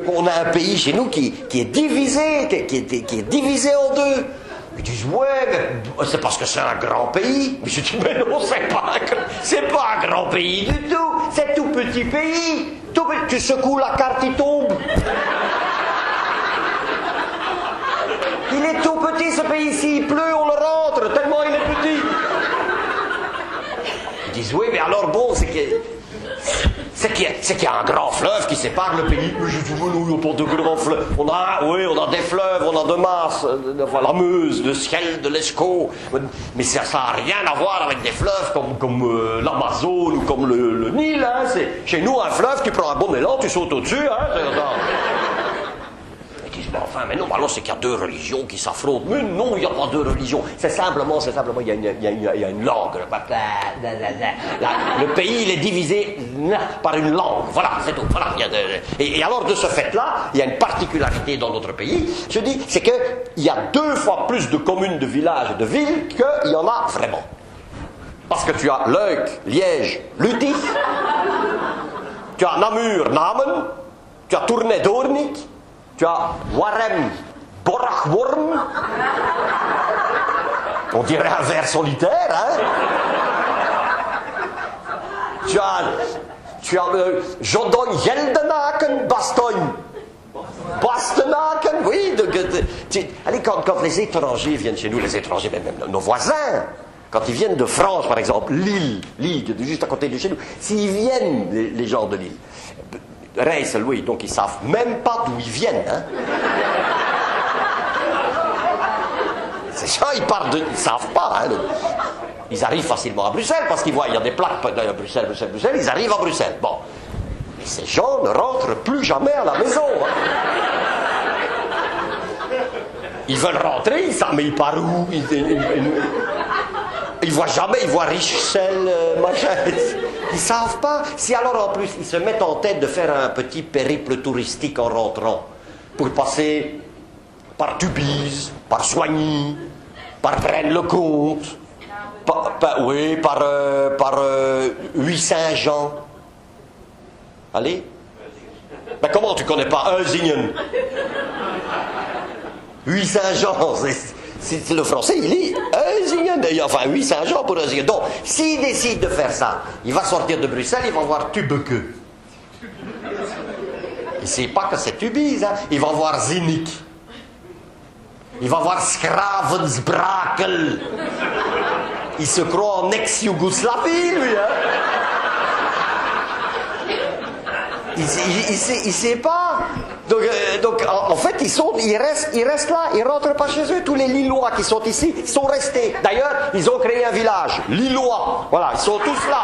qu'on a un pays chez nous qui est divisé, qui est divisé en deux. Ils disent, ouais, mais c'est parce que c'est un grand pays. Mais je dis, mais non, c'est pas un grand pays du tout. C'est tout petit pays. Tu secoues la carte, il tombe. Il est tout petit, ce pays-ci. Il pleut, on le rentre, tellement il est petit. Ils disent, oui, mais alors bon, c'est qu'il y a un grand fleuve qui sépare le pays. Mais je dis, oui, il n'y a pas de grand fleuve. On a des fleuves, on a de Maas, la Meuse, de Schelde, de l'Escaut. Mais ça n'a rien à voir avec des fleuves comme l'Amazone ou comme le Nil. Hein. Chez nous, un fleuve, tu prends un bon élan, tu sautes au-dessus. Hein. Ils disent, mais enfin, mais non, alors c'est qu'il y a deux religions qui s'affrontent. Mais non, il n'y a pas deux religions. C'est simplement, il y a une langue. Le pays, il est divisé par une langue. Voilà, c'est tout. Voilà. Et alors, de ce fait-là, il y a une particularité dans notre pays. Je dis, c'est qu'il y a 2 fois plus de communes, de villages et de villes qu'il y en a vraiment. Parce que tu as Leuk, Liège, Lutis, tu as Namur, Namen, tu as Tournai, Doornik, tu as Warem, Borachworm. On dirait un vers solitaire, hein. Tu as Jodogne, Geldenaken, Bastogne. Bastenaken, oui. Allez, quand les étrangers viennent chez nous, les étrangers, même nos voisins, quand ils viennent de France, par exemple, Lille, juste à côté de chez nous, s'ils viennent, les gens de Lille, Reisel, oui, donc ils savent même pas d'où ils viennent. Hein. Ces gens, ils ne savent pas. Hein. Ils arrivent facilement à Bruxelles parce qu'ils voient, il y a des plaques Bruxelles, ils arrivent à Bruxelles. Bon. Mais ces gens ne rentrent plus jamais à la maison. Hein. Ils veulent rentrer, ils savent, mais ils partent où? Ils voient jamais, ils voient Richel, machin. Ils savent pas. Si alors en plus ils se mettent en tête de faire un petit périple touristique en rentrant, pour passer par Tubize, par Soigny, par Braine-le-Comte, par Huy-Saint-Jean. Allez. Ben comment tu connais pas Eusingen? Huy-Saint-Jean, c'est le français, il lit Eusingen, enfin Huy-Saint-Jean pour Eusingen. Donc, s'il décide de faire ça, il va sortir de Bruxelles, il va voir Tubeke. Il ne sait pas que c'est Tubize, hein. Il va voir Zinnik. Il va voir Skravensbrakel. Il se croit en ex-Yougoslavie, lui, hein. Il sait pas. Donc en fait, ils restent là, ils rentrent pas chez eux. Tous les Lillois qui sont ici sont restés. D'ailleurs, ils ont créé un village, Lillois. Voilà, ils sont tous là.